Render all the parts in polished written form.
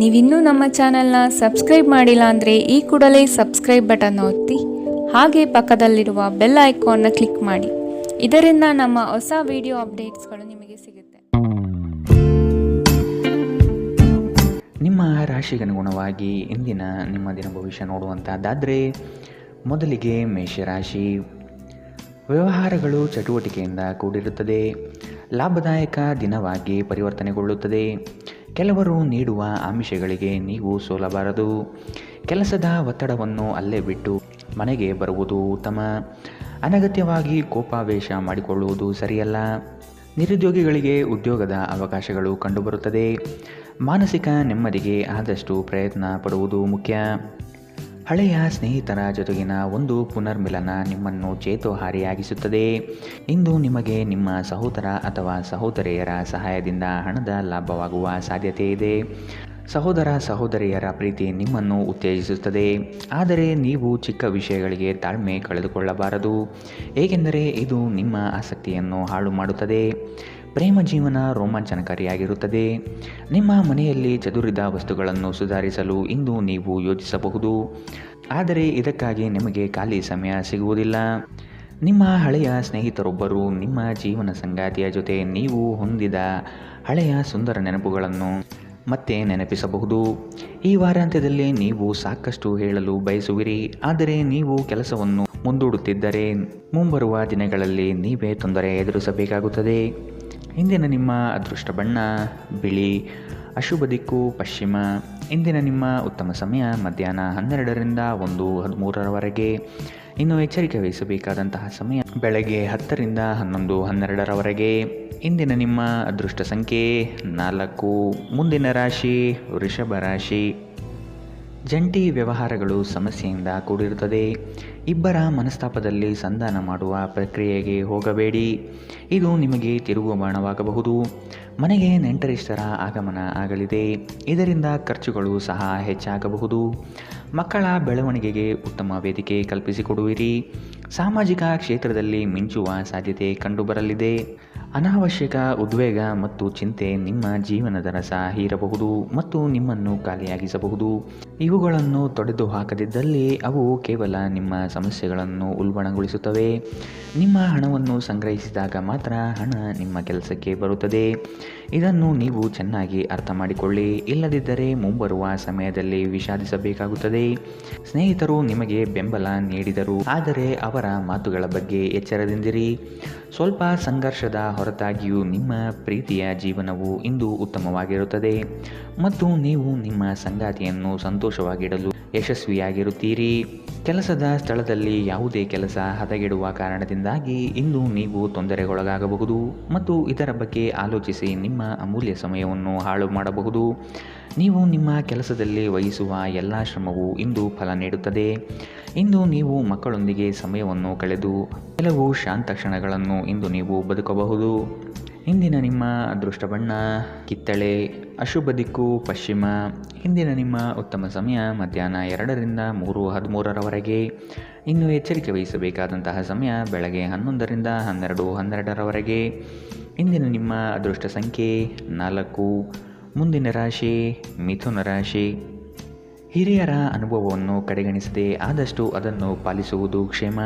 ನೀವಿನ್ನೂ ನಮ್ಮ ಚಾನೆಲ್ನ ಸಬ್ಸ್ಕ್ರೈಬ್ ಮಾಡಿಲ್ಲ ಅಂದರೆ ಈ ಕೂಡಲೇ ಸಬ್ಸ್ಕ್ರೈಬ್ ಬಟನ್ ಒತ್ತಿ ಹಾಗೆ ಪಕ್ಕದಲ್ಲಿರುವ ಬೆಲ್ ಐಕಾನ್ನ ಕ್ಲಿಕ್ ಮಾಡಿ. ಇದರಿಂದ ನಮ್ಮ ಹೊಸ ವಿಡಿಯೋ ಅಪ್ಡೇಟ್ಸ್ಗಳು ನಿಮಗೆ ಸಿಗುತ್ತೆ. ನಿಮ್ಮ ರಾಶಿಗನುಗುಣವಾಗಿ ಇಂದಿನ ನಿಮ್ಮ ದಿನ ಭವಿಷ್ಯ ನೋಡುವಂಥದ್ದಾದರೆ, ಮೊದಲಿಗೆ ಮೇಷರಾಶಿ. ವ್ಯವಹಾರಗಳು ಚಟುವಟಿಕೆಯಿಂದ ಕೂಡಿರುತ್ತದೆ. ಲಾಭದಾಯಕ ದಿನವಾಗಿ ಪರಿವರ್ತನೆಗೊಳ್ಳುತ್ತದೆ. ಕೆಲವರು ನೀಡುವ ಆಮಿಷಗಳಿಗೆ ನೀವು ಸೋಲಬಾರದು. ಕೆಲಸದ ಒತ್ತಡವನ್ನು ಅಲ್ಲೇ ಬಿಟ್ಟು ಮನೆಗೆ ಬರುವುದು ಉತ್ತಮ. ಅನಗತ್ಯವಾಗಿ ಕೋಪಾವೇಶ ಮಾಡಿಕೊಳ್ಳುವುದು ಸರಿಯಲ್ಲ. ನಿರುದ್ಯೋಗಿಗಳಿಗೆ ಉದ್ಯೋಗದ ಅವಕಾಶಗಳು ಕಂಡುಬರುತ್ತದೆ. ಮಾನಸಿಕ ನೆಮ್ಮದಿಗೆ ಆದಷ್ಟು ಪ್ರಯತ್ನ ಪಡುವುದು ಮುಖ್ಯ. ಹಳೆಯ ಸ್ನೇಹಿತರ ಜೊತೆಗಿನ ಒಂದು ಪುನರ್ಮಿಲನ ನಿಮ್ಮನ್ನು ಚೇತೋಹಾರಿಯಾಗಿಸುತ್ತದೆ. ಇಂದು ನಿಮಗೆ ನಿಮ್ಮ ಸಹೋದರ ಅಥವಾ ಸಹೋದರಿಯರ ಸಹಾಯದಿಂದ ಹಣದ ಲಾಭವಾಗುವ ಸಾಧ್ಯತೆ ಇದೆ. ಸಹೋದರ ಸಹೋದರಿಯರ ಪ್ರೀತಿ ನಿಮ್ಮನ್ನು ಉತ್ತೇಜಿಸುತ್ತದೆ. ಆದರೆ ನೀವು ಚಿಕ್ಕ ವಿಷಯಗಳಿಗೆ ತಾಳ್ಮೆ ಕಳೆದುಕೊಳ್ಳಬಾರದು, ಏಕೆಂದರೆ ಇದು ನಿಮ್ಮ ಆಸಕ್ತಿಯನ್ನು ಹಾಳು ಮಾಡುತ್ತದೆ. ಪ್ರೇಮ ಜೀವನ ರೋಮಾಂಚನಕಾರಿಯಾಗಿರುತ್ತದೆ. ನಿಮ್ಮ ಮನೆಯಲ್ಲಿ ಚದುರಿದ ವಸ್ತುಗಳನ್ನು ಸುಧಾರಿಸಲು ಇಂದು ನೀವು ಯೋಚಿಸಬಹುದು, ಆದರೆ ಇದಕ್ಕಾಗಿ ನಿಮಗೆ ಖಾಲಿ ಸಮಯ ಸಿಗುವುದಿಲ್ಲ. ನಿಮ್ಮ ಹಳೆಯ ಸ್ನೇಹಿತರೊಬ್ಬರು ನಿಮ್ಮ ಜೀವನ ಸಂಗಾತಿಯ ಜೊತೆ ನೀವು ಹೊಂದಿದ ಹಳೆಯ ಸುಂದರ ನೆನಪುಗಳನ್ನು ಮತ್ತೆ ನೆನಪಿಸಬಹುದು. ಈ ವಾರಾಂತ್ಯದಲ್ಲಿ ನೀವು ಸಾಕಷ್ಟು ಹೇಳಲು ಬಯಸುವಿರಿ, ಆದರೆ ನೀವು ಕೆಲಸವನ್ನು ಮುಂದೂಡುತ್ತಿದ್ದರೆ ಮುಂಬರುವ ದಿನಗಳಲ್ಲಿ ನೀವೇ ತೊಂದರೆ ಎದುರಿಸಬೇಕಾಗುತ್ತದೆ. ಇಂದಿನ ನಿಮ್ಮ ಅದೃಷ್ಟ ಬಣ್ಣ ಬಿಳಿ, ಅಶುಭ ದಿಕ್ಕು ಪಶ್ಚಿಮ. ಇಂದಿನ ನಿಮ್ಮ ಉತ್ತಮ ಸಮಯ ಮಧ್ಯಾಹ್ನ 12ರಿಂದ 1:13ರವರೆಗೆ. ಇನ್ನು ಎಚ್ಚರಿಕೆ ವಹಿಸಬೇಕಾದಂತಹ ಸಮಯ ಬೆಳಗ್ಗೆ 10ರಿಂದ 11:12ರವರೆಗೆ. ಇಂದಿನ ನಿಮ್ಮ ಅದೃಷ್ಟ ಸಂಖ್ಯೆ 4. ಮುಂದಿನ ರಾಶಿ ವೃಷಭ ರಾಶಿ. ಜಂಟಿ ವ್ಯವಹಾರಗಳು ಸಮಸ್ಯೆಯಿಂದ ಕೂಡಿರುತ್ತದೆ. ಇಬ್ಬರ ಮನಸ್ತಾಪದಲ್ಲಿ ಸಂಧಾನ ಮಾಡುವ ಪ್ರಕ್ರಿಯೆಗೆ ಹೋಗಬೇಡಿ, ಇದು ನಿಮಗೆ ತಿರುಗು ಬಾಣವಾಗಬಹುದು. ಮನೆಗೆ ನೆಂಟರಿಷ್ಟರ ಆಗಮನ ಆಗಲಿದೆ, ಇದರಿಂದ ಖರ್ಚುಗಳು ಸಹ ಹೆಚ್ಚಾಗಬಹುದು. ಮಕ್ಕಳ ಬೆಳವಣಿಗೆಗೆ ಉತ್ತಮ ವೇದಿಕೆ ಕಲ್ಪಿಸಿಕೊಡುವಿರಿ. ಸಾಮಾಜಿಕ ಕ್ಷೇತ್ರದಲ್ಲಿ ಮಿಂಚುವ ಸಾಧ್ಯತೆ ಕಂಡುಬರಲಿದೆ. ಅನಾವಶ್ಯಕ ಉದ್ವೇಗ ಮತ್ತು ಚಿಂತೆ ನಿಮ್ಮ ಜೀವನದ ರಸ ಹೀರಬಹುದು ಮತ್ತು ನಿಮ್ಮನ್ನು ಖಾಲಿಯಾಗಿಸಬಹುದು. ಇವುಗಳನ್ನು ತೊಡೆದು ಹಾಕದಿದ್ದಲ್ಲಿ ಅವು ಕೇವಲ ನಿಮ್ಮ ಸಮಸ್ಯೆಗಳನ್ನು ಉಲ್ಬಣಗೊಳಿಸುತ್ತವೆ. ನಿಮ್ಮ ಹಣವನ್ನು ಸಂಗ್ರಹಿಸಿದಾಗ ಮಾತ್ರ ಹಣ ನಿಮ್ಮ ಕೆಲಸಕ್ಕೆ ಬರುತ್ತದೆ. ಇದನ್ನು ನೀವು ಚೆನ್ನಾಗಿ ಅರ್ಥ ಮಾಡಿಕೊಳ್ಳಿ, ಇಲ್ಲದಿದ್ದರೆ ಮುಂಬರುವ ಸಮಯದಲ್ಲಿ ವಿಷಾದಿಸಬೇಕಾಗುತ್ತದೆ. ಸ್ನೇಹಿತರು ನಿಮಗೆ ಬೆಂಬಲ ನೀಡಿದರು, ಆದರೆ ಅವರ ಮಾತುಗಳ ಬಗ್ಗೆ ಎಚ್ಚರದಿಂದಿರಿ. ಸ್ವಲ್ಪ ಸಂಘರ್ಷದ ಹೊರತಾಗಿಯೂ ನಿಮ್ಮ ಪ್ರೀತಿಯ ಜೀವನವು ಇಂದು ಉತ್ತಮವಾಗಿರುತ್ತದೆ ಮತ್ತು ನೀವು ನಿಮ್ಮ ಸಂಗಾತಿಯನ್ನು ಸಂತೋಷವಾಗಿಡಲು ಯಶಸ್ವಿಯಾಗಿರುತ್ತೀರಿ. ಕೆಲಸದ ಸ್ಥಳದಲ್ಲಿ ಯಾವುದೇ ಕೆಲಸ ಹದಗೆಡುವ ಕಾರಣದಿಂದಾಗಿ ಇಂದು ನೀವು ತೊಂದರೆಗೊಳಗಾಗಬಹುದು ಮತ್ತು ಇದರ ಬಗ್ಗೆ ಆಲೋಚಿಸಿ ನಿಮ್ಮ ಅಮೂಲ್ಯ ಸಮಯವನ್ನು ಹಾಳು ಮಾಡಬಹುದು. ನೀವು ನಿಮ್ಮ ಕೆಲಸದಲ್ಲಿ ವಹಿಸುವ ಎಲ್ಲ ಶ್ರಮವು ಇಂದು ಫಲ ನೀಡುತ್ತದೆ. ಇಂದು ನೀವು ಮಕ್ಕಳೊಂದಿಗೆ ಸಮಯವನ್ನು ಕಳೆದು ಕೆಲವು ಶಾಂತ ಕ್ಷಣಗಳನ್ನು ಇಂದು ನೀವು ಬದುಕಬಹುದು. ಇಂದಿನ ನಿಮ್ಮ ಅದೃಷ್ಟ ಬಣ್ಣ ಕಿತ್ತಳೆ, ಅಶುಭ ದಿಕ್ಕು ಪಶ್ಚಿಮ. ಇಂದಿನ ನಿಮ್ಮ ಉತ್ತಮ ಸಮಯ ಮಧ್ಯಾಹ್ನ 2ರಿಂದ 3:13ರವರೆಗೆ. ಇನ್ನು ಎಚ್ಚರಿಕೆ ವಹಿಸಬೇಕಾದಂತಹ ಸಮಯ ಬೆಳಗ್ಗೆ 11ರಿಂದ 12:12ರವರೆಗೆ. ಇಂದಿನ ನಿಮ್ಮ ಅದೃಷ್ಟ ಸಂಖ್ಯೆ 4. ಮುಂದಿನ ರಾಶಿ ಮಿಥುನ ರಾಶಿ. ಹಿರಿಯರ ಅನುಭವವನ್ನು ಕಡೆಗಣಿಸದೆ ಆದಷ್ಟು ಅದನ್ನು ಪಾಲಿಸುವುದು ಕ್ಷೇಮ.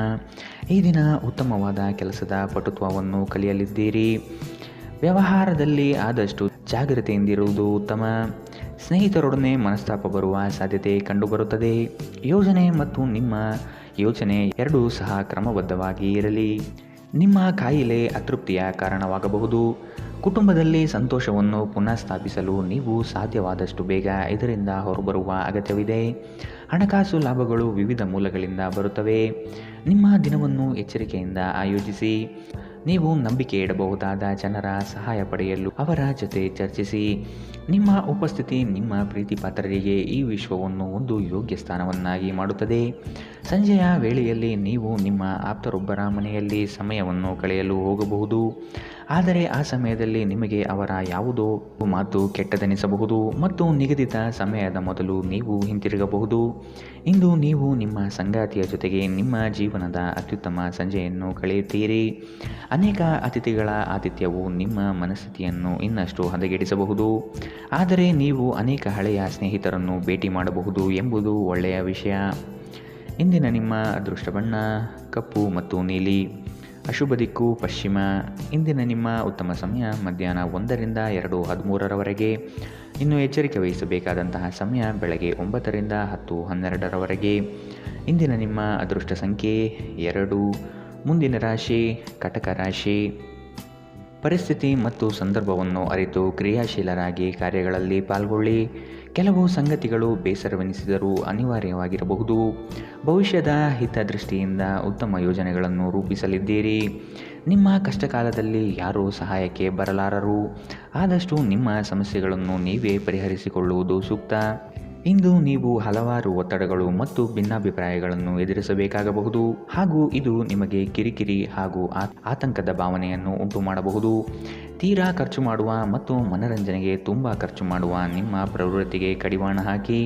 ಈ ದಿನ ಉತ್ತಮವಾದ ಕೆಲಸದ ಪಟುತ್ವವನ್ನು ಕಲಿಯಲಿದ್ದೀರಿ. ವ್ಯವಹಾರದಲ್ಲಿ ಆದಷ್ಟು ಜಾಗೃತೆಯಿಂದಿರುವುದು ಉತ್ತಮ. ಸ್ನೇಹಿತರೊಡನೆ ಮನಸ್ತಾಪ ಬರುವ ಸಾಧ್ಯತೆ ಕಂಡುಬರುತ್ತದೆ. ಯೋಜನೆ ಮತ್ತು ನಿಮ್ಮ ಯೋಚನೆ ಎರಡೂ ಸಹ ಕ್ರಮಬದ್ಧವಾಗಿ ಇರಲಿ. ನಿಮ್ಮ ಕಾಯಿಲೆ ಅತೃಪ್ತಿಯ ಕಾರಣವಾಗಬಹುದು. ಕುಟುಂಬದಲ್ಲಿ ಸಂತೋಷವನ್ನು ಪುನಃ ಸ್ಥಾಪಿಸಲು ನೀವು ಸಾಧ್ಯವಾದಷ್ಟು ಬೇಗ ಇದರಿಂದ ಹೊರಬರುವ ಅಗತ್ಯವಿದೆ. ಹಣಕಾಸು ಲಾಭಗಳು ವಿವಿಧ ಮೂಲಗಳಿಂದ ಬರುತ್ತವೆ. ನಿಮ್ಮ ದಿನವನ್ನು ಎಚ್ಚರಿಕೆಯಿಂದ ಆಯೋಜಿಸಿ. ನೀವು ನಂಬಿಕೆ ಇಡಬಹುದಾದ ಜನರ ಸಹಾಯ ಪಡೆಯಲು ಅವರ ಜೊತೆ ಚರ್ಚಿಸಿ. ನಿಮ್ಮ ಉಪಸ್ಥಿತಿ ನಿಮ್ಮ ಪ್ರೀತಿಪಾತ್ರರಿಗೆ ಈ ವಿಶ್ವವನ್ನು ಒಂದು ಯೋಗ್ಯ ಸ್ಥಾನವನ್ನಾಗಿ ಮಾಡುತ್ತದೆ. ಸಂಜೆಯ ವೇಳೆಯಲ್ಲಿ ನೀವು ನಿಮ್ಮ ಆಪ್ತರೊಬ್ಬರ ಮನೆಯಲ್ಲಿ ಸಮಯವನ್ನು ಕಳೆಯಲು ಹೋಗಬಹುದು. ಆದರೆ ಆ ಸಮಯದಲ್ಲಿ ನಿಮಗೆ ಅವರ ಯಾವುದೋ ಮಾತು ಕೆಟ್ಟದೆನಿಸಬಹುದು ಮತ್ತು ನಿಗದಿತ ಸಮಯದ ಮೊದಲು ನೀವು ಹಿಂತಿರುಗಬಹುದು. ಇಂದು ನೀವು ನಿಮ್ಮ ಸಂಗಾತಿಯ ಜೊತೆಗೆ ನಿಮ್ಮ ಜೀವನದ ಅತ್ಯುತ್ತಮ ಸಂಜೆಯನ್ನು ಕಳೆಯುತ್ತೀರಿ. ಅನೇಕ ಅತಿಥಿಗಳ ಆತಿಥ್ಯವು ನಿಮ್ಮ ಮನಸ್ಥಿತಿಯನ್ನು ಇನ್ನಷ್ಟು ಹದಗೆಡಿಸಬಹುದು, ಆದರೆ ನೀವು ಅನೇಕ ಹಳೆಯ ಸ್ನೇಹಿತರನ್ನು ಭೇಟಿ ಮಾಡಬಹುದು ಎಂಬುದು ಒಳ್ಳೆಯ ವಿಷಯ. ಇಂದಿನ ನಿಮ್ಮ ಅದೃಷ್ಟ ಬಣ್ಣ ಕಪ್ಪು ಮತ್ತು ನೀಲಿ. ಅಶುಭ ದಿಕ್ಕು ಪಶ್ಚಿಮ. ಇಂದಿನ ನಿಮ್ಮ ಉತ್ತಮ ಸಮಯ ಮಧ್ಯಾಹ್ನ 1ರಿಂದ 2:13ರವರೆಗೆ. ಇನ್ನು ಎಚ್ಚರಿಕೆ ವಹಿಸಬೇಕಾದಂತಹ ಸಮಯ ಬೆಳಗ್ಗೆ 9ರಿಂದ 10:12ರವರೆಗೆ. ಇಂದಿನ ನಿಮ್ಮ ಅದೃಷ್ಟ ಸಂಖ್ಯೆ 2. ಮುಂದಿನ ರಾಶಿ ಕಟಕ ರಾಶಿ. ಪರಿಸ್ಥಿತಿ ಮತ್ತು ಸಂದರ್ಭವನ್ನು ಅರಿತು ಕ್ರಿಯಾಶೀಲರಾಗಿ ಕಾರ್ಯಗಳಲ್ಲಿ ಪಾಲ್ಗೊಳ್ಳಿ. ಕೆಲವು ಸಂಗತಿಗಳು ಬೇಸರವೆನಿಸಿದರೂ ಅನಿವಾರ್ಯವಾಗಿರಬಹುದು. ಭವಿಷ್ಯದ ಹಿತದೃಷ್ಟಿಯಿಂದ ಉತ್ತಮ ಯೋಜನೆಗಳನ್ನು ರೂಪಿಸಲಿದ್ದೀರಿ. ನಿಮ್ಮ ಕಷ್ಟಕಾಲದಲ್ಲಿ ಯಾರೂ ಸಹಾಯಕ್ಕೆ ಬರಲಾರರು. ಆದಷ್ಟು ನಿಮ್ಮ ಸಮಸ್ಯೆಗಳನ್ನು ನೀವೇ ಪರಿಹರಿಸಿಕೊಳ್ಳುವುದು ಸೂಕ್ತ. ಇಂದು ನೀವು ಹಲವಾರು ಒತ್ತಡಗಳು ಮತ್ತು ಭಿನ್ನಾಭಿಪ್ರಾಯಗಳನ್ನು ಎದುರಿಸಬೇಕಾಗಬಹುದು, ಹಾಗೂ ಇದು ನಿಮಗೆ ಕಿರಿಕಿರಿ ಹಾಗೂ ಆತಂಕದ ಭಾವನೆಯನ್ನು ಉಂಟು ಮಾಡಬಹುದು. ತೀರಾ ಖರ್ಚು ಮಾಡುವ ಮತ್ತು ಮನರಂಜನೆಗೆ ತುಂಬ ಖರ್ಚು ಮಾಡುವ ನಿಮ್ಮ ಪ್ರವೃತ್ತಿಗೆ ಕಡಿವಾಣ ಹಾಕಿ.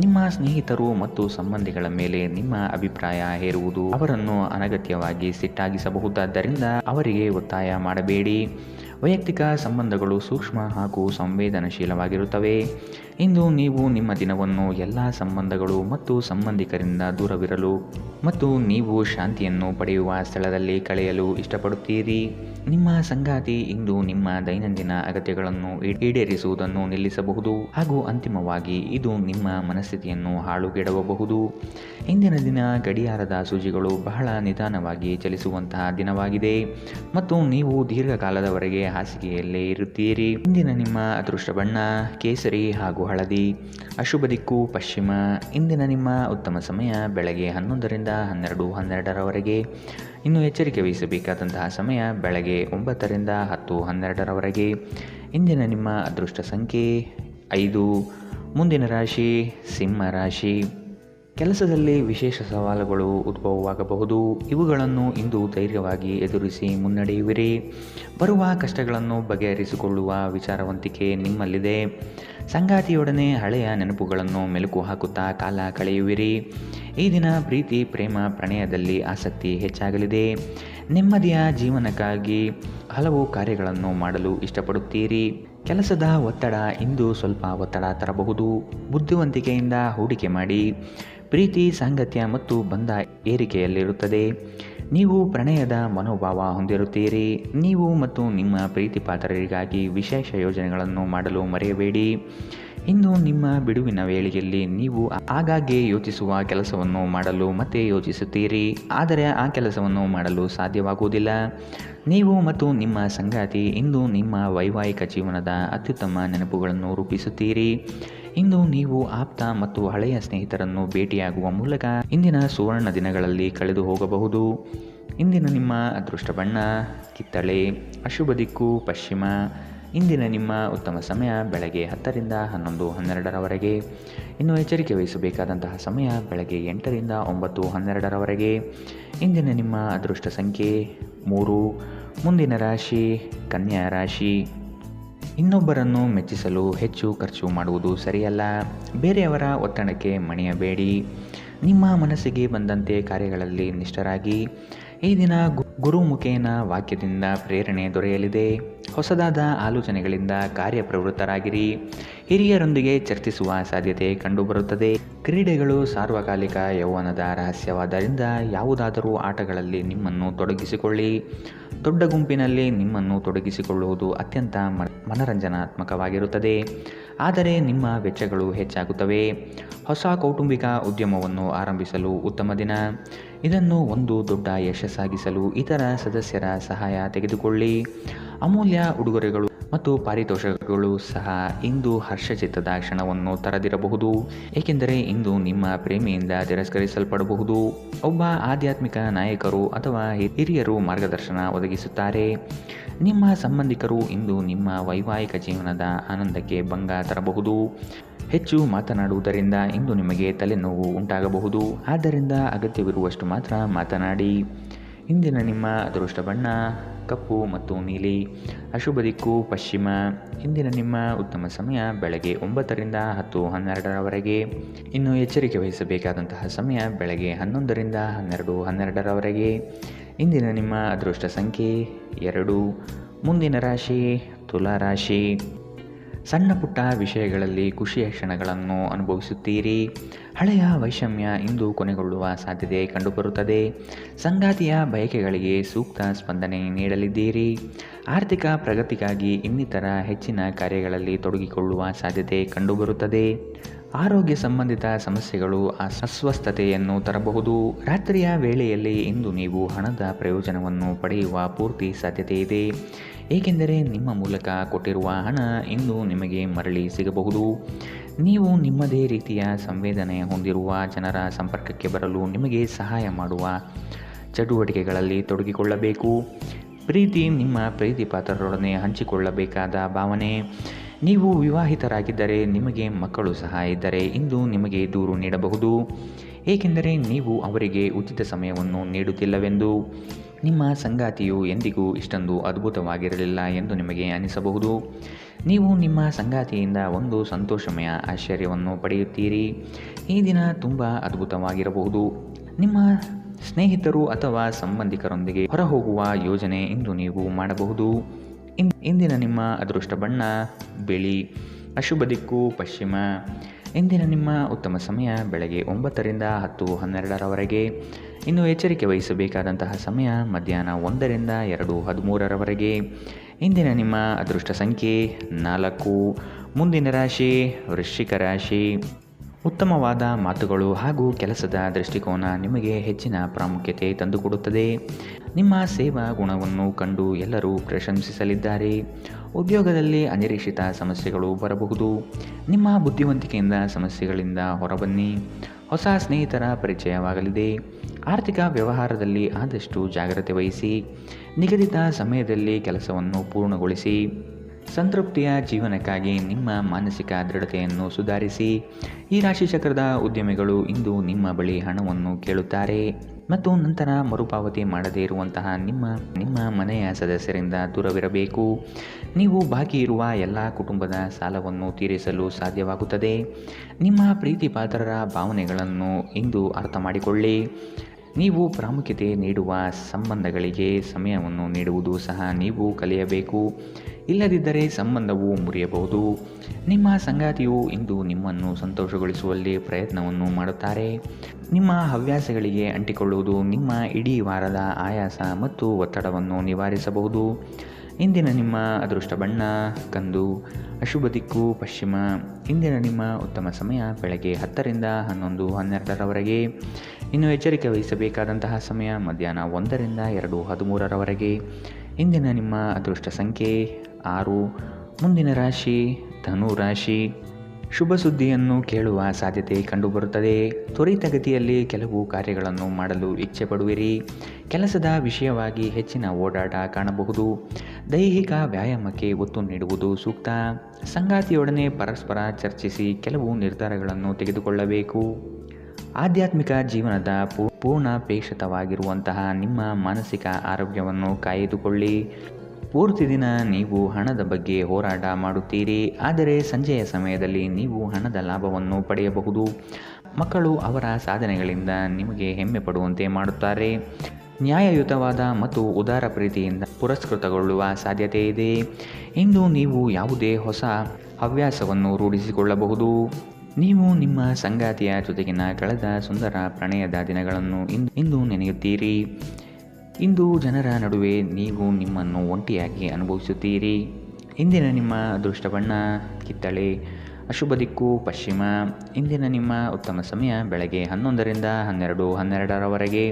ನಿಮ್ಮ ಸ್ನೇಹಿತರು ಮತ್ತು ಸಂಬಂಧಿಗಳ ಮೇಲೆ ನಿಮ್ಮ ಅಭಿಪ್ರಾಯ ಹೇರುವುದು ಅವರನ್ನು ಅನಗತ್ಯವಾಗಿ ಸಿಟ್ಟಾಗಿಸಬಹುದಾದ್ದರಿಂದ ಅವರಿಗೆ ಒತ್ತಾಯ ಮಾಡಬೇಡಿ. ವೈಯಕ್ತಿಕ ಸಂಬಂಧಗಳು ಸೂಕ್ಷ್ಮ ಹಾಗೂ ಸಂವೇದನಶೀಲವಾಗಿರುತ್ತವೆ. ಇಂದು ನೀವು ನಿಮ್ಮ ದಿನವನ್ನು ಎಲ್ಲ ಸಂಬಂಧಗಳು ಮತ್ತು ಸಂಬಂಧಿಕರಿಂದ ದೂರವಿರಲು ಮತ್ತು ನೀವು ಶಾಂತಿಯನ್ನು ಪಡೆಯುವ ಸ್ಥಳದಲ್ಲಿ ಕಳೆಯಲು ಇಷ್ಟಪಡುತ್ತೀರಿ. ನಿಮ್ಮ ಸಂಗಾತಿ ಇಂದು ನಿಮ್ಮ ದೈನಂದಿನ ಅಗತ್ಯಗಳನ್ನು ಈಡೇರಿಸುವುದನ್ನು ನಿಲ್ಲಿಸಬಹುದು, ಹಾಗೂ ಅಂತಿಮವಾಗಿ ಇದು ನಿಮ್ಮ ಮನಸ್ಥಿತಿಯನ್ನು ಹಾಳುಗೆಡವಬಹುದು. ಇಂದಿನ ದಿನ ಗಡಿಯಾರದ ಸೂಜಿಗಳು ಬಹಳ ನಿಧಾನವಾಗಿ ಚಲಿಸುವಂತಹ ದಿನವಾಗಿದೆ ಮತ್ತು ನೀವು ದೀರ್ಘಕಾಲದವರೆಗೆ ಹಾಸಿಗೆಯಲ್ಲೇ ಇರುತ್ತೀರಿ. ಇಂದಿನ ನಿಮ್ಮ ಅದೃಷ್ಟ ಬಣ್ಣ ಕೇಸರಿ ಹಾಗೂ ಹಳದಿ. ಅಶುಭ ದಿಕ್ಕು ಪಶ್ಚಿಮ. ಇಂದಿನ ನಿಮ್ಮ ಉತ್ತಮ ಸಮಯ ಬೆಳಗ್ಗೆ 11ರಿಂದ 12:12ರವರೆಗೆ. ಇನ್ನು ಎಚ್ಚರಿಕೆ ವಹಿಸಬೇಕಾದಂತಹ ಸಮಯ ಬೆಳಗ್ಗೆ 9ರಿಂದ 10:12ರವರೆಗೆ. ಇಂದಿನ ನಿಮ್ಮ ಅದೃಷ್ಟ ಸಂಖ್ಯೆ 5. ಮುಂದಿನ ರಾಶಿ ಸಿಂಹ ರಾಶಿ. ಕೆಲಸದಲ್ಲಿ ವಿಶೇಷ ಸವಾಲುಗಳು ಉದ್ಭವವಾಗಬಹುದು. ಇವುಗಳನ್ನು ಇಂದು ಧೈರ್ಯವಾಗಿ ಎದುರಿಸಿ ಮುನ್ನಡೆಯುವಿರಿ. ಬರುವ ಕಷ್ಟಗಳನ್ನು ಬಗೆಹರಿಸಿಕೊಳ್ಳುವ ವಿಚಾರವಂತಿಕೆ ನಿಮ್ಮಲ್ಲಿದೆ. ಸಂಗಾತಿಯೊಡನೆ ಹಳೆಯ ನೆನಪುಗಳನ್ನು ಮೆಲುಕು ಹಾಕುತ್ತಾ ಕಾಲ ಕಳೆಯುವಿರಿ. ಈ ದಿನ ಪ್ರೀತಿ ಪ್ರೇಮ ಪ್ರಣಯದಲ್ಲಿ ಆಸಕ್ತಿ ಹೆಚ್ಚಾಗಲಿದೆ. ನೆಮ್ಮದಿಯ ಜೀವನಕ್ಕಾಗಿ ಹಲವು ಕಾರ್ಯಗಳನ್ನು ಮಾಡಲು ಇಷ್ಟಪಡುತ್ತೀರಿ. ಕೆಲಸದ ಒತ್ತಡ ಇಂದು ಸ್ವಲ್ಪ ಒತ್ತಡ ತರಬಹುದು. ಬುದ್ಧಿವಂತಿಕೆಯಿಂದ ಹೂಡಿಕೆ ಮಾಡಿ. ಪ್ರೀತಿ ಸಾಂಗತ್ಯ ಮತ್ತು ಬಂಧ ಏರಿಕೆಯಲ್ಲಿರುತ್ತದೆ. ನೀವು ಪ್ರಣಯದ ಮನೋಭಾವ ಹೊಂದಿರುತ್ತೀರಿ. ನೀವು ಮತ್ತು ನಿಮ್ಮ ಪ್ರೀತಿ ಪಾತ್ರರಿಗಾಗಿ ವಿಶೇಷ ಯೋಜನೆಗಳನ್ನು ಮಾಡಲು ಮರೆಯಬೇಡಿ. ಇಂದು ನಿಮ್ಮ ಬಿಡುವಿನ ವೇಳೆಯಲ್ಲಿ ನೀವು ಆಗಾಗ್ಗೆ ಯೋಚಿಸುವ ಕೆಲಸವನ್ನು ಮಾಡಲು ಮತ್ತೆ ಯೋಚಿಸುತ್ತೀರಿ, ಆದರೆ ಆ ಕೆಲಸವನ್ನು ಮಾಡಲು ಸಾಧ್ಯವಾಗುವುದಿಲ್ಲ. ನೀವು ಮತ್ತು ನಿಮ್ಮ ಸಂಗಾತಿ ಇಂದು ನಿಮ್ಮ ವೈವಾಹಿಕ ಜೀವನದ ಅತ್ಯುತ್ತಮ ನೆನಪುಗಳನ್ನು ರೂಪಿಸುತ್ತೀರಿ. ಇಂದು ನೀವು ಆಪ್ತ ಮತ್ತು ಹಳೆಯ ಸ್ನೇಹಿತರನ್ನು ಭೇಟಿಯಾಗುವ ಮೂಲಕ ಇಂದಿನ ಸುವರ್ಣ ದಿನಗಳಲ್ಲಿ ಕಳೆದು ಹೋಗಬಹುದು. ಇಂದಿನ ನಿಮ್ಮ ಅದೃಷ್ಟ ಬಣ್ಣ ಕಿತ್ತಳೆ. ಅಶುಭ ದಿಕ್ಕು ಪಶ್ಚಿಮ. ಇಂದಿನ ನಿಮ್ಮ ಉತ್ತಮ ಸಮಯ ಬೆಳಗ್ಗೆ 10ರಿಂದ 11:12ರವರೆಗೆ. ಇನ್ನು ಎಚ್ಚರಿಕೆ ವಹಿಸಬೇಕಾದಂತಹ ಸಮಯ ಬೆಳಗ್ಗೆ 8ರಿಂದ 9:12ರವರೆಗೆ. ಇಂದಿನ ನಿಮ್ಮ ಅದೃಷ್ಟ ಸಂಖ್ಯೆ 3. ಮುಂದಿನ ರಾಶಿ ಕನ್ಯಾ ರಾಶಿ. ಇನ್ನೊಬ್ಬರನ್ನು ಮೆಚ್ಚಿಸಲು ಹೆಚ್ಚು ಖರ್ಚು ಮಾಡುವುದು ಸರಿಯಲ್ಲ. ಬೇರೆಯವರ ಒತ್ತಡಕ್ಕೆ ಮಣಿಯಬೇಡಿ. ನಿಮ್ಮ ಮನಸ್ಸಿಗೆ ಬಂದಂತೆ ಕಾರ್ಯಗಳಲ್ಲಿ ನಿಷ್ಠರಾಗಿ. ಈ ದಿನ ಗುರುಮುಖೇನ ವಾಕ್ಯದಿಂದ ಪ್ರೇರಣೆ ದೊರೆಯಲಿದೆ. ಹೊಸದಾದ ಆಲೋಚನೆಗಳಿಂದ ಕಾರ್ಯಪ್ರವೃತ್ತರಾಗಿರಿ. ಹಿರಿಯರೊಂದಿಗೆ ಚರ್ಚಿಸುವ ಸಾಧ್ಯತೆ ಕಂಡುಬರುತ್ತದೆ. ಕ್ರೀಡೆಗಳು ಸಾರ್ವಕಾಲಿಕ ಯೌವನದ ರಹಸ್ಯವಾದ್ದರಿಂದ ಯಾವುದಾದರೂ ಆಟಗಳಲ್ಲಿ ನಿಮ್ಮನ್ನು ತೊಡಗಿಸಿಕೊಳ್ಳಿ. ದೊಡ್ಡ ಗುಂಪಿನಲ್ಲಿ ನಿಮ್ಮನ್ನು ತೊಡಗಿಸಿಕೊಳ್ಳುವುದು ಅತ್ಯಂತ ಮನರಂಜನಾತ್ಮಕವಾಗಿರುತ್ತದೆ, ಆದರೆ ನಿಮ್ಮ ವೆಚ್ಚಗಳು ಹೆಚ್ಚಾಗುತ್ತವೆ. ಹೊಸ ಕೌಟುಂಬಿಕ ಉದ್ಯಮವನ್ನು ಆರಂಭಿಸಲು ಉತ್ತಮ ದಿನ. ಇದನ್ನು ಒಂದು ದೊಡ್ಡ ಯಶಸ್ಸಾಗಿಸಲು ಇತರ ಸದಸ್ಯರ ಸಹಾಯ ತೆಗೆದುಕೊಳ್ಳಿ. ಅಮೂಲ್ಯ ಉಡುಗೊರೆಗಳು ಮತ್ತು ಪಾರಿತೋಷಕಗಳು ಸಹ ಇಂದು ಹರ್ಷಚಿತ್ತದ ಕ್ಷಣವನ್ನು ತರದಿರಬಹುದು, ಏಕೆಂದರೆ ಇಂದು ನಿಮ್ಮ ಪ್ರೇಮಿಯಿಂದ ತಿರಸ್ಕರಿಸಲ್ಪಡಬಹುದು. ಒಬ್ಬ ಆಧ್ಯಾತ್ಮಿಕ ನಾಯಕರು ಅಥವಾ ಹಿರಿಯರು ಮಾರ್ಗದರ್ಶನ ಒದಗಿಸುತ್ತಾರೆ. ನಿಮ್ಮ ಸಂಬಂಧಿಕರು ಇಂದು ನಿಮ್ಮ ವೈವಾಹಿಕ ಜೀವನದ ಆನಂದಕ್ಕೆ ಭಂಗ ತರಬಹುದು. ಹೆಚ್ಚು ಮಾತನಾಡುವುದರಿಂದ ಇಂದು ನಿಮಗೆ ತಲೆನೋವು ಉಂಟಾಗಬಹುದು, ಆದ್ದರಿಂದ ಅಗತ್ಯವಿರುವಷ್ಟು ಮಾತ್ರ ಮಾತನಾಡಿ. ಇಂದಿನ ನಿಮ್ಮ ಅದೃಷ್ಟ ಬಣ್ಣ ಕಪ್ಪು ಮತ್ತು ನೀಲಿ. ಅಶುಭ ದಿಕ್ಕು ಪಶ್ಚಿಮ. ಇಂದಿನ ನಿಮ್ಮ ಉತ್ತಮ ಸಮಯ ಬೆಳಗ್ಗೆ 9ರಿಂದ 10:12ರವರೆಗೆ. ಇನ್ನು ಎಚ್ಚರಿಕೆ ವಹಿಸಬೇಕಾದಂತಹ ಸಮಯ ಬೆಳಗ್ಗೆ 11ರಿಂದ 12:12ರವರೆಗೆ. ಇಂದಿನ ನಿಮ್ಮ ಅದೃಷ್ಟ ಸಂಖ್ಯೆ 2. ಮುಂದಿನ ರಾಶಿ ತುಲಾ ರಾಶಿ. ಸಣ್ಣ ಪುಟ್ಟ ವಿಷಯಗಳಲ್ಲಿ ಖುಷಿಯ ಕ್ಷಣಗಳನ್ನು ಅನುಭವಿಸುತ್ತೀರಿ. ಹಳೆಯ ವೈಷಮ್ಯ ಇಂದು ಕೊನೆಗೊಳ್ಳುವ ಸಾಧ್ಯತೆ ಕಂಡುಬರುತ್ತದೆ. ಸಂಗಾತಿಯ ಬಯಕೆಗಳಿಗೆ ಸೂಕ್ತ ಸ್ಪಂದನೆ ನೀಡಲಿದ್ದೀರಿ. ಆರ್ಥಿಕ ಪ್ರಗತಿಗಾಗಿ ಇನ್ನಿತರ ಹೆಚ್ಚಿನ ಕಾರ್ಯಗಳಲ್ಲಿ ತೊಡಗಿಕೊಳ್ಳುವ ಸಾಧ್ಯತೆ ಕಂಡುಬರುತ್ತದೆ. ಆರೋಗ್ಯ ಸಂಬಂಧಿತ ಸಮಸ್ಯೆಗಳು ಅಸ್ವಸ್ಥತೆಯನ್ನು ತರಬಹುದು. ರಾತ್ರಿಯ ವೇಳೆಯಲ್ಲಿ ಇಂದು ನೀವು ಹಣದ ಪ್ರಯೋಜನವನ್ನು ಪಡೆಯುವ ಪೂರ್ತಿ ಸಾಧ್ಯತೆ ಇದೆ, ಏಕೆಂದರೆ ನಿಮ್ಮ ಮೂಲಕ ಕೊಟ್ಟಿರುವ ಹಣ ಇಂದು ನಿಮಗೆ ಮರಳಿ ಸಿಗಬಹುದು. ನೀವು ನಿಮ್ಮದೇ ರೀತಿಯ ಸಂವೇದನೆ ಹೊಂದಿರುವ ಜನರ ಸಂಪರ್ಕಕ್ಕೆ ಬರಲು ನಿಮಗೆ ಸಹಾಯ ಮಾಡುವ ಚಟುವಟಿಕೆಗಳಲ್ಲಿ ತೊಡಗಿಕೊಳ್ಳಬೇಕು. ಪ್ರೀತಿ ನಿಮ್ಮ ಪ್ರೀತಿ ಪಾತ್ರರೊಡನೆ ಹಂಚಿಕೊಳ್ಳಬೇಕಾದ ಭಾವನೆ. ನೀವು ವಿವಾಹಿತರಾಗಿದ್ದರೆ ನಿಮಗೆ ಮಕ್ಕಳು ಸಹ ಇದ್ದರೆ ಇಂದು ನಿಮಗೆ ದೂರು ನೀಡಬಹುದು, ಏಕೆಂದರೆ ನೀವು ಅವರಿಗೆ ಉಚಿತ ಸಮಯವನ್ನು ನೀಡುತ್ತಿಲ್ಲವೆಂದು. ನಿಮ್ಮ ಸಂಗಾತಿಯು ಎಂದಿಗೂ ಇಷ್ಟೊಂದು ಅದ್ಭುತವಾಗಿರಲಿಲ್ಲ ಎಂದು ನಿಮಗೆ ಅನಿಸಬಹುದು. ನೀವು ನಿಮ್ಮ ಸಂಗಾತಿಯಿಂದ ಒಂದು ಸಂತೋಷಮಯ ಆಶ್ಚರ್ಯವನ್ನು ಪಡೆಯುತ್ತೀರಿ. ಈ ದಿನ ತುಂಬ ಅದ್ಭುತವಾಗಿರಬಹುದು. ನಿಮ್ಮ ಸ್ನೇಹಿತರು ಅಥವಾ ಸಂಬಂಧಿಕರೊಂದಿಗೆ ಹೊರಹೋಗುವ ಯೋಜನೆ ಇಂದು ನೀವು ಮಾಡಬಹುದು. ಇಂದಿನ ನಿಮ್ಮ ಅದೃಷ್ಟ ಬಣ್ಣ ಬಿಳಿ. ಅಶುಭ ದಿಕ್ಕು ಪಶ್ಚಿಮ. ಇಂದಿನ ನಿಮ್ಮ ಉತ್ತಮ ಸಮಯ ಬೆಳಗ್ಗೆ 9ರಿಂದ 10:12ರವರೆಗೆ. ಇನ್ನು ಎಚ್ಚರಿಕೆ ವಹಿಸಬೇಕಾದಂತಹ ಸಮಯ ಮಧ್ಯಾಹ್ನ 1ರಿಂದ 2:13ರವರೆಗೆ. ಇಂದಿನ ನಿಮ್ಮ ಅದೃಷ್ಟ ಸಂಖ್ಯೆ 4. ಮುಂದಿನ ರಾಶಿ ವೃಶ್ಚಿಕ ರಾಶಿ. ಉತ್ತಮವಾದ ಮಾತುಗಳು ಹಾಗೂ ಕೆಲಸದ ದೃಷ್ಟಿಕೋನ ನಿಮಗೆ ಹೆಚ್ಚಿನ ಪ್ರಾಮುಖ್ಯತೆ ತಂದುಕೊಡುತ್ತದೆ. ನಿಮ್ಮ ಸೇವಾ ಗುಣವನ್ನು ಕಂಡು ಎಲ್ಲರೂ ಪ್ರಶಂಸಿಸಲಿದ್ದಾರೆ. ಉದ್ಯೋಗದಲ್ಲಿ ಅನಿರೀಕ್ಷಿತ ಸಮಸ್ಯೆಗಳು ಬರಬಹುದು. ನಿಮ್ಮ ಬುದ್ಧಿವಂತಿಕೆಯಿಂದ ಸಮಸ್ಯೆಗಳಿಂದ ಹೊರಬನ್ನಿ. ಹೊಸ ಸ್ನೇಹಿತರ ಪರಿಚಯವಾಗಲಿದೆ. ಆರ್ಥಿಕ ವ್ಯವಹಾರದಲ್ಲಿ ಆದಷ್ಟು ಜಾಗ್ರತೆ ವಹಿಸಿ. ನಿಗದಿತ ಸಮಯದಲ್ಲಿ ಕೆಲಸವನ್ನು ಪೂರ್ಣಗೊಳಿಸಿ. ಸಂತೃಪ್ತಿಯ ಜೀವನಕ್ಕಾಗಿ ನಿಮ್ಮ ಮಾನಸಿಕ ದೃಢತೆಯನ್ನು ಸುಧಾರಿಸಿ. ಈ ರಾಶಿಚಕ್ರದ ಉದ್ಯಮಿಗಳು ಇಂದು ನಿಮ್ಮ ಬಳಿ ಹಣವನ್ನು ಕೇಳುತ್ತಾರೆ ಮತ್ತು ನಂತರ ಮರುಪಾವತಿ ಮಾಡದೇ ಇರುವಂತಹ ನಿಮ್ಮ ಮನೆಯ ಸದಸ್ಯರಿಂದ ದೂರವಿರಬೇಕು. ನೀವು ಬಾಕಿ ಇರುವ ಎಲ್ಲ ಕುಟುಂಬದ ಸಾಲವನ್ನು ತೀರಿಸಲು ಸಾಧ್ಯವಾಗುತ್ತದೆ. ನಿಮ್ಮ ಪ್ರೀತಿ ಪಾತ್ರರ ಭಾವನೆಗಳನ್ನು ಇಂದು ಅರ್ಥ ಮಾಡಿಕೊಳ್ಳಿ. ನೀವು ಪ್ರಾಮುಖ್ಯತೆ ನೀಡುವ ಸಂಬಂಧಗಳಿಗೆ ಸಮಯವನ್ನು ನೀಡುವುದು ಸಹ ನೀವು ಕಲಿಯಬೇಕು. ಇಲ್ಲದಿದ್ದರೆ ಸಂಬಂಧವು ಮುರಿಯಬಹುದು. ನಿಮ್ಮ ಸಂಗಾತಿಯು ಇಂದು ನಿಮ್ಮನ್ನು ಸಂತೋಷಗೊಳಿಸುವಲ್ಲಿ ಪ್ರಯತ್ನವನ್ನು ಮಾಡುತ್ತಾರೆ. ನಿಮ್ಮ ಹವ್ಯಾಸಗಳಿಗೆ ಅಂಟಿಕೊಳ್ಳುವುದು ನಿಮ್ಮ ಇಡೀ ವಾರದ ಆಯಾಸ ಮತ್ತು ಒತ್ತಡವನ್ನು ನಿವಾರಿಸಬಹುದು. ಇಂದಿನ ನಿಮ್ಮ ಅದೃಷ್ಟ ಬಣ್ಣ ಕಂದು. ಅಶುಭ ದಿಕ್ಕು ಪಶ್ಚಿಮ. ಇಂದಿನ ನಿಮ್ಮ ಉತ್ತಮ ಸಮಯ ಬೆಳಗ್ಗೆ 10ರಿಂದ 11:12ರವರೆಗೆ. ಇನ್ನು ಎಚ್ಚರಿಕೆ ವಹಿಸಬೇಕಾದಂತಹ ಸಮಯ ಮಧ್ಯಾಹ್ನ 1ರಿಂದ 2:13ರವರೆಗೆ. ಇಂದಿನ ನಿಮ್ಮ ಅದೃಷ್ಟ ಸಂಖ್ಯೆ 6. ಮುಂದಿನ ರಾಶಿ ಧನು ರಾಶಿ. ಶುಭ ಸುದ್ದಿಯನ್ನು ಕೇಳುವ ಸಾಧ್ಯತೆ ಕಂಡುಬರುತ್ತದೆ. ತ್ವರಿತಗತಿಯಲ್ಲಿ ಕೆಲವು ಕಾರ್ಯಗಳನ್ನು ಮಾಡಲು ಇಚ್ಛೆ ಪಡುವಿರಿ. ಕೆಲಸದ ವಿಷಯವಾಗಿ ಹೆಚ್ಚಿನ ಓಡಾಟ ಕಾಣಬಹುದು. ದೈಹಿಕ ವ್ಯಾಯಾಮಕ್ಕೆ ಒತ್ತು ನೀಡುವುದು ಸೂಕ್ತ. ಸಂಗಾತಿಯೊಡನೆ ಪರಸ್ಪರ ಚರ್ಚಿಸಿ ಕೆಲವು ನಿರ್ಧಾರಗಳನ್ನು ತೆಗೆದುಕೊಳ್ಳಬೇಕು. ಆಧ್ಯಾತ್ಮಿಕ ಜೀವನದ ಪೂರ್ಣಾಪೇಕ್ಷಿತವಾಗಿರುವಂತಹ ನಿಮ್ಮ ಮಾನಸಿಕ ಆರೋಗ್ಯವನ್ನು ಕಾಯ್ದುಕೊಳ್ಳಿ. ಪೂರ್ತಿ ದಿನ ನೀವು ಹಣದ ಬಗ್ಗೆ ಹೋರಾಟ ಮಾಡುತ್ತೀರಿ, ಆದರೆ ಸಂಜೆಯ ಸಮಯದಲ್ಲಿ ನೀವು ಹಣದ ಲಾಭವನ್ನು ಪಡೆಯಬಹುದು. ಮಕ್ಕಳು ಅವರ ಸಾಧನೆಗಳಿಂದ ನಿಮಗೆ ಹೆಮ್ಮೆ ಪಡುವಂತೆ ಮಾಡುತ್ತಾರೆ. ನ್ಯಾಯಯುತವಾದ ಮತ್ತು ಉದಾರ ಪ್ರೀತಿಯಿಂದ ಪುರಸ್ಕೃತಗೊಳ್ಳುವ ಸಾಧ್ಯತೆ ಇದೆ. ಇಂದು ನೀವು ಯಾವುದೇ ಹೊಸ ಹವ್ಯಾಸವನ್ನು ರೂಢಿಸಿಕೊಳ್ಳಬಹುದು. ನೀವು ನಿಮ್ಮ ಸಂಗಾತಿಯ ಜೊತೆಗಿನ ಕಳೆದ ಸುಂದರ ಪ್ರಣಯದ ದಿನಗಳನ್ನು ಇಂದು ನೆನೆಯುತ್ತೀರಿ. ಇಂದು ಜನರ ನಡುವೆ ನೀವು ನಿಮ್ಮನ್ನು ಒಂಟಿಯಾಗಿ ಅನುಭವಿಸುತ್ತೀರಿ. ಇಂದಿನ ನಿಮ್ಮ ಅದೃಷ್ಟ ಬಣ್ಣ ಕಿತ್ತಳೆ. ಅಶುಭ ದಿಕ್ಕು ಪಶ್ಚಿಮ. ಇಂದಿನ ನಿಮ್ಮ ಉತ್ತಮ ಸಮಯ ಬೆಳಗ್ಗೆ 11ರಿಂದ 12:12ರವರೆಗೆ.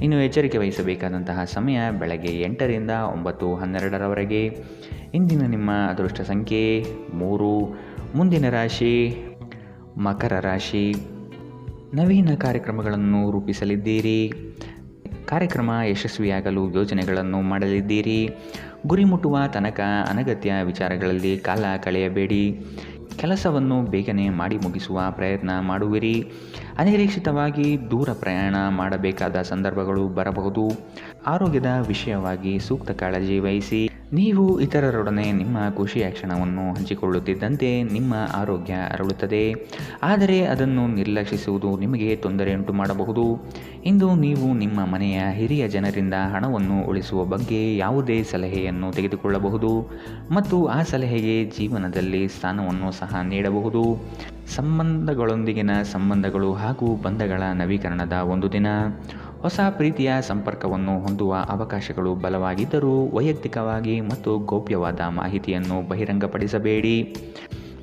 ಇನ್ನು ಎಚ್ಚರಿಕೆ ವಹಿಸಬೇಕಾದಂತಹ ಸಮಯ ಬೆಳಗ್ಗೆ 8ರಿಂದ 9:12ರವರೆಗೆ. ಇಂದಿನ ನಿಮ್ಮ ಅದೃಷ್ಟ ಸಂಖ್ಯೆ 3. ಮುಂದಿನ ರಾಶಿ ಮಕರ ರಾಶಿ. ನವೀನ ಕಾರ್ಯಕ್ರಮಗಳನ್ನು ರೂಪಿಸಲಿದ್ದೀರಿ. ಕಾರ್ಯಕ್ರಮ ಯಶಸ್ವಿಯಾಗಲು ಯೋಜನೆಗಳನ್ನು ಮಾಡಲಿದ್ದೀರಿ. ಗುರಿ ಮುಟ್ಟುವ ತನಕ ಅನಗತ್ಯ ವಿಚಾರಗಳಲ್ಲಿ ಕಾಲ ಕಳೆಯಬೇಡಿ. ಕೆಲಸವನ್ನು ಬೇಗನೆ ಮಾಡಿ ಮುಗಿಸುವ ಪ್ರಯತ್ನ ಮಾಡುವಿರಿ. ಅನಿರೀಕ್ಷಿತವಾಗಿ ದೂರ ಪ್ರಯಾಣ ಮಾಡಬೇಕಾದ ಸಂದರ್ಭಗಳು ಬರಬಹುದು. ಆರೋಗ್ಯದ ವಿಷಯವಾಗಿ ಸೂಕ್ತ ಕಾಳಜಿ ವಹಿಸಿ. ನೀವು ಇತರರೊಡನೆ ನಿಮ್ಮ ಖುಷಿಯ ಕ್ಷಣವನ್ನು ಹಂಚಿಕೊಳ್ಳುತ್ತಿದ್ದಂತೆ ನಿಮ್ಮ ಆರೋಗ್ಯ ಅರಳುತ್ತದೆ, ಆದರೆ ಅದನ್ನು ನಿರ್ಲಕ್ಷಿಸುವುದು ನಿಮಗೆ ತೊಂದರೆ ಉಂಟು ಮಾಡಬಹುದು. ಇಂದು ನೀವು ನಿಮ್ಮ ಮನೆಯ ಹಿರಿಯ ಜನರಿಂದ ಹಣವನ್ನು ಉಳಿಸುವ ಬಗ್ಗೆ ಯಾವುದೇ ಸಲಹೆಯನ್ನು ತೆಗೆದುಕೊಳ್ಳಬಹುದು ಮತ್ತು ಆ ಸಲಹೆಗೆ ಜೀವನದಲ್ಲಿ ಸ್ಥಾನವನ್ನು ಸಹ ನೀಡಬಹುದು. ಸಂಬಂಧಗಳೊಂದಿಗಿನ ಸಂಬಂಧಗಳು ಹಾಗೂ ಬಂಧಗಳ ನವೀಕರಣದ ಒಂದು ದಿನ. ಹೊಸ ಪ್ರೀತಿಯ ಸಂಪರ್ಕವನ್ನು ಹೊಂದುವ ಅವಕಾಶಗಳು ಬಲವಾಗಿದ್ದರೂ ವೈಯಕ್ತಿಕವಾಗಿ ಮತ್ತು ಗೌಪ್ಯವಾದ ಮಾಹಿತಿಯನ್ನು ಬಹಿರಂಗಪಡಿಸಬೇಡಿ.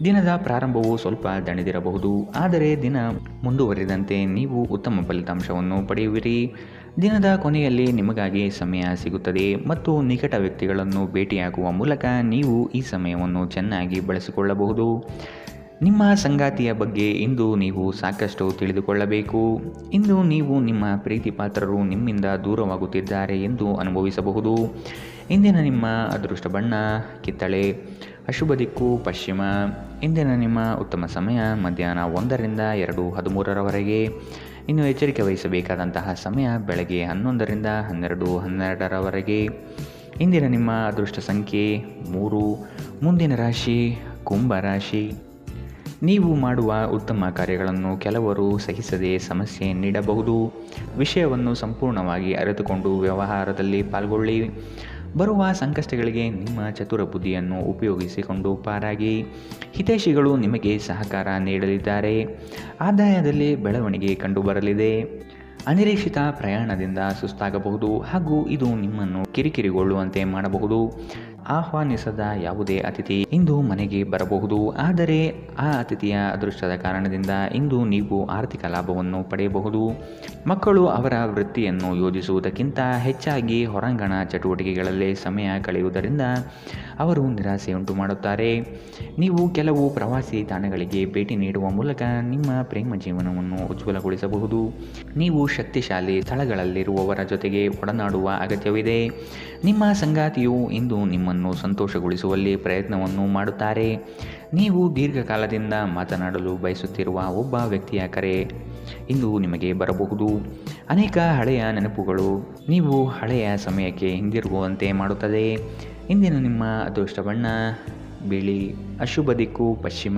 ದಿನದ ಪ್ರಾರಂಭವು ಸ್ವಲ್ಪ ದಣಿದಿರಬಹುದು, ಆದರೆ ದಿನ ಮುಂದುವರಿದಂತೆ ನೀವು ಉತ್ತಮ ಫಲಿತಾಂಶವನ್ನು ಪಡೆಯುವಿರಿ. ದಿನದ ಕೊನೆಯಲ್ಲಿ ನಿಮಗಾಗಿ ಸಮಯ ಸಿಗುತ್ತದೆ ಮತ್ತು ನಿಕಟ ವ್ಯಕ್ತಿಗಳನ್ನು ಭೇಟಿಯಾಗುವ ಮೂಲಕ ನೀವು ಈ ಸಮಯವನ್ನು ಚೆನ್ನಾಗಿ ಬಳಸಿಕೊಳ್ಳಬಹುದು. ನಿಮ್ಮ ಸಂಗಾತಿಯ ಬಗ್ಗೆ ಇಂದು ನೀವು ಸಾಕಷ್ಟು ತಿಳಿದುಕೊಳ್ಳಬೇಕು. ಇಂದು ನೀವು ನಿಮ್ಮ ಪ್ರೀತಿ ಪಾತ್ರರು ನಿಮ್ಮಿಂದ ದೂರವಾಗುತ್ತಿದ್ದಾರೆ ಎಂದು ಅನುಭವಿಸಬಹುದು. ಇಂದಿನ ನಿಮ್ಮ ಅದೃಷ್ಟ ಬಣ್ಣ ಕಿತ್ತಳೆ, ಅಶುಭ ದಿಕ್ಕು ಪಶ್ಚಿಮ. ಇಂದಿನ ನಿಮ್ಮ ಉತ್ತಮ ಸಮಯ ಮಧ್ಯಾಹ್ನ 1ರಿಂದ 2:13ರವರೆಗೆ. ಇನ್ನು ಎಚ್ಚರಿಕೆ ವಹಿಸಬೇಕಾದಂತಹ ಸಮಯ ಬೆಳಗ್ಗೆ 11ರಿಂದ 12:12ರವರೆಗೆ. ಇಂದಿನ ನಿಮ್ಮ ಅದೃಷ್ಟ ಸಂಖ್ಯೆ 3. ಮುಂದಿನ ರಾಶಿ ಕುಂಭ ರಾಶಿ. ನೀವು ಮಾಡುವ ಉತ್ತಮ ಕಾರ್ಯಗಳನ್ನು ಕೆಲವರು ಸಹಿಸದೆ ಸಮಸ್ಯೆ ನೀಡಬಹುದು. ವಿಷಯವನ್ನು ಸಂಪೂರ್ಣವಾಗಿ ಅರಿತುಕೊಂಡು ವ್ಯವಹಾರದಲ್ಲಿ ಪಾಲ್ಗೊಳ್ಳಿ. ಬರುವ ಸಂಕಷ್ಟಗಳಿಗೆ ನಿಮ್ಮ ಚತುರ ಬುದ್ಧಿಯನ್ನು ಉಪಯೋಗಿಸಿಕೊಂಡು ಪಾರಾಗಿ. ಹಿತೈಷಿಗಳು ನಿಮಗೆ ಸಹಕಾರ ನೀಡಲಿದ್ದಾರೆ. ಆದಾಯದಲ್ಲಿ ಬೆಳವಣಿಗೆ ಕಂಡುಬರಲಿದೆ. ಅನಿರೀಕ್ಷಿತ ಪ್ರಯಾಣದಿಂದ ಸುಸ್ತಾಗಬಹುದು ಹಾಗೂ ಇದು ನಿಮ್ಮನ್ನು ಕಿರಿಕಿರಿಗೊಳ್ಳುವಂತೆ ಮಾಡಬಹುದು. ಆಹ್ವಾನಿಸದ ಯಾವುದೇ ಅತಿಥಿ ಇಂದು ಮನೆಗೆ ಬರಬಹುದು, ಆದರೆ ಆ ಅತಿಥಿಯ ಅದೃಷ್ಟದ ಕಾರಣದಿಂದ ಇಂದು ನೀವು ಆರ್ಥಿಕ ಲಾಭವನ್ನು ಪಡೆಯಬಹುದು. ಮಕ್ಕಳು ಅವರ ವೃತ್ತಿಯನ್ನು ಯೋಜಿಸುವುದಕ್ಕಿಂತ ಹೆಚ್ಚಾಗಿ ಹೊರಾಂಗಣ ಚಟುವಟಿಕೆಗಳಲ್ಲೇ ಸಮಯ ಕಳೆಯುವುದರಿಂದ ಅವರು ನಿರಾಸೆಯುಂಟು ಮಾಡುತ್ತಾರೆ. ನೀವು ಕೆಲವು ಪ್ರವಾಸಿ ತಾಣಗಳಿಗೆ ಭೇಟಿ ನೀಡುವ ಮೂಲಕ ನಿಮ್ಮ ಪ್ರೇಮ ಜೀವನವನ್ನು ಉಜ್ವಲಗೊಳಿಸಬಹುದು. ನೀವು ಶಕ್ತಿಶಾಲಿ ಸ್ಥಳಗಳಲ್ಲಿರುವವರ ಜೊತೆಗೆ ಒಡನಾಡುವ ಅಗತ್ಯವಿದೆ. ನಿಮ್ಮ ಸಂಗಾತಿಯು ಇಂದು ನಿಮ್ಮನ್ನು ಸಂತೋಷಗೊಳಿಸುವಲ್ಲಿ ಪ್ರಯತ್ನವನ್ನು ಮಾಡುತ್ತಾರೆ. ನೀವು ದೀರ್ಘಕಾಲದಿಂದ ಮಾತನಾಡಲು ಬಯಸುತ್ತಿರುವ ಒಬ್ಬ ವ್ಯಕ್ತಿಯ ಕರೆ ಇಂದು ನಿಮಗೆ ಬರಬಹುದು. ಅನೇಕ ಹಳೆಯ ನೆನಪುಗಳು ನೀವು ಹಳೆಯ ಸಮಯಕ್ಕೆ ಹಿಂದಿರುಗುವಂತೆ ಮಾಡುತ್ತದೆ. ಇಂದಿನ ನಿಮ್ಮ ಅದೃಷ್ಟ ಬಣ್ಣ ಬಿಳಿ, ಅಶುಭ ದಿಕ್ಕು ಪಶ್ಚಿಮ.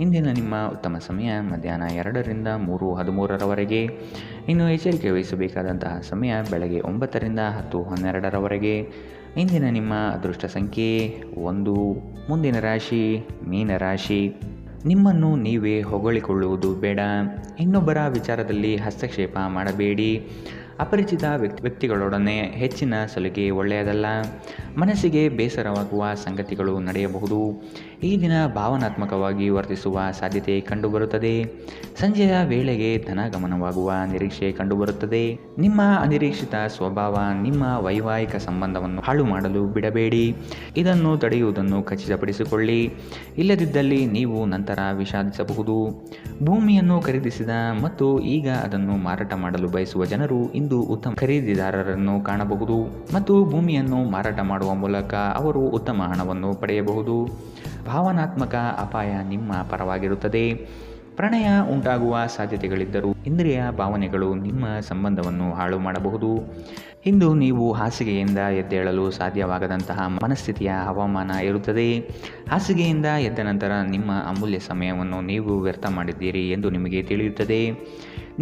ಇಂದಿನ ನಿಮ್ಮ ಉತ್ತಮ ಸಮಯ ಮಧ್ಯಾಹ್ನ 2ರಿಂದ 3:13ರವರೆಗೆ. ಇನ್ನು ಎಚ್ಚರಿಕೆ ವಹಿಸಬೇಕಾದಂತಹ ಸಮಯ ಬೆಳಗ್ಗೆ 9ರಿಂದ 10:12ರವರೆಗೆ. ಇಂದಿನ ನಿಮ್ಮ ಅದೃಷ್ಟ ಸಂಖ್ಯೆ 1. ಮುಂದಿನ ರಾಶಿ ಮೀನರಾಶಿ. ನಿಮ್ಮನ್ನು ನೀವೇ ಹೊಗಳಿಕೊಳ್ಳುವುದು ಬೇಡ. ಇನ್ನೊಬ್ಬರ ವಿಚಾರದಲ್ಲಿ ಹಸ್ತಕ್ಷೇಪ ಮಾಡಬೇಡಿ. ಅಪರಿಚಿತ ವ್ಯಕ್ತಿಗಳೊಡನೆ ಹೆಚ್ಚಿನ ಸಲುಗೆ ಒಳ್ಳೆಯದಲ್ಲ. ಮನಸ್ಸಿಗೆ ಬೇಸರವಾಗುವ ಸಂಗತಿಗಳು ನಡೆಯಬಹುದು. ಈ ದಿನ ಭಾವನಾತ್ಮಕವಾಗಿ ವರ್ತಿಸುವ ಸಾಧ್ಯತೆ ಕಂಡುಬರುತ್ತದೆ. ಸಂಜೆಯ ವೇಳೆಗೆ ಧನಗಮನವಾಗುವ ನಿರೀಕ್ಷೆ ಕಂಡುಬರುತ್ತದೆ. ನಿಮ್ಮ ಅನಿರೀಕ್ಷಿತ ಸ್ವಭಾವ ನಿಮ್ಮ ವೈವಾಹಿಕ ಸಂಬಂಧವನ್ನು ಹಾಳು ಮಾಡಲು ಬಿಡಬೇಡಿ. ಇದನ್ನು ತಡೆಯುವುದನ್ನು ಖಚಿತಪಡಿಸಿಕೊಳ್ಳಿ. ಇಲ್ಲದಿದ್ದಲ್ಲಿ ನೀವು ನಂತರ ವಿಷಾದಿಸಬಹುದು. ಭೂಮಿಯನ್ನು ಖರೀದಿಸಿದ ಮತ್ತು ಈಗ ಅದನ್ನು ಮಾರಾಟ ಮಾಡಲು ಬಯಸುವ ಜನರು ಇಂದು ಉತ್ತಮ ಖರೀದಿದಾರರನ್ನು ಕಾಣಬಹುದು ಮತ್ತು ಭೂಮಿಯನ್ನು ಮಾರಾಟ ಮಾಡುವ ಮೂಲಕ ಅವರು ಉತ್ತಮ ಹಣವನ್ನು ಪಡೆಯಬಹುದು. ಭಾವನಾತ್ಮಕ ಅಪಾಯ ನಿಮ್ಮ ಪರವಾಗಿರುತ್ತದೆ. ಪ್ರಣಯ ಉಂಟಾಗುವ ಸಾಧ್ಯತೆಗಳಿದ್ದರೂ ಇಂದ್ರಿಯ ಭಾವನೆಗಳು ನಿಮ್ಮ ಸಂಬಂಧವನ್ನು ಹಾಳು ಮಾಡಬಹುದು. ಇಂದು ನೀವು ಹಾಸಿಗೆಯಿಂದ ಎದ್ದೇಳಲು ಸಾಧ್ಯವಾಗದಂತಹ ಮನಸ್ಥಿತಿಯ ಹವಾಮಾನ ಇರುತ್ತದೆ. ಹಾಸಿಗೆಯಿಂದ ಎದ್ದ ನಂತರ ನಿಮ್ಮ ಅಮೂಲ್ಯ ಸಮಯವನ್ನು ನೀವು ವ್ಯರ್ಥ ಮಾಡಿದ್ದೀರಿ ಎಂದು ನಿಮಗೆ ತಿಳಿಯುತ್ತದೆ.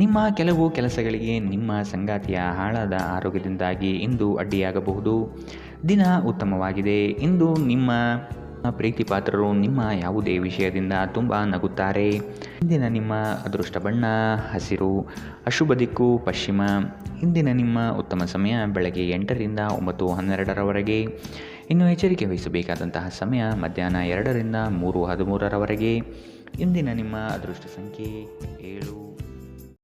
ನಿಮ್ಮ ಕೆಲವು ಕೆಲಸಗಳಿಗೆ ನಿಮ್ಮ ಸಂಗಾತಿಯ ಹಾಳಾದ ಆರೋಗ್ಯದಿಂದಾಗಿ ಇಂದು ಅಡ್ಡಿಯಾಗಬಹುದು. ದಿನ ಉತ್ತಮವಾಗಿದೆ. ಇಂದು ನಿಮ್ಮ ಪ್ರೀತಿ ಪಾತ್ರರು ನಿಮ್ಮ ಯಾವುದೇ ವಿಷಯದಿಂದ ತುಂಬ ನಗುತ್ತಾರೆ. ಇಂದಿನ ನಿಮ್ಮ ಅದೃಷ್ಟ ಬಣ್ಣ ಹಸಿರು, ಅಶುಭ ದಿಕ್ಕು ಪಶ್ಚಿಮ. ಇಂದಿನ ನಿಮ್ಮ ಉತ್ತಮ ಸಮಯ ಬೆಳಗ್ಗೆ 8ರಿಂದ 9:12ರವರೆಗೆ. ಇನ್ನು ಎಚ್ಚರಿಕೆ ವಹಿಸಬೇಕಾದಂತಹ ಸಮಯ ಮಧ್ಯಾಹ್ನ 2ರಿಂದ 3:13ರವರೆಗೆ. ಇಂದಿನ ನಿಮ್ಮ ಅದೃಷ್ಟ ಸಂಖ್ಯೆ 7.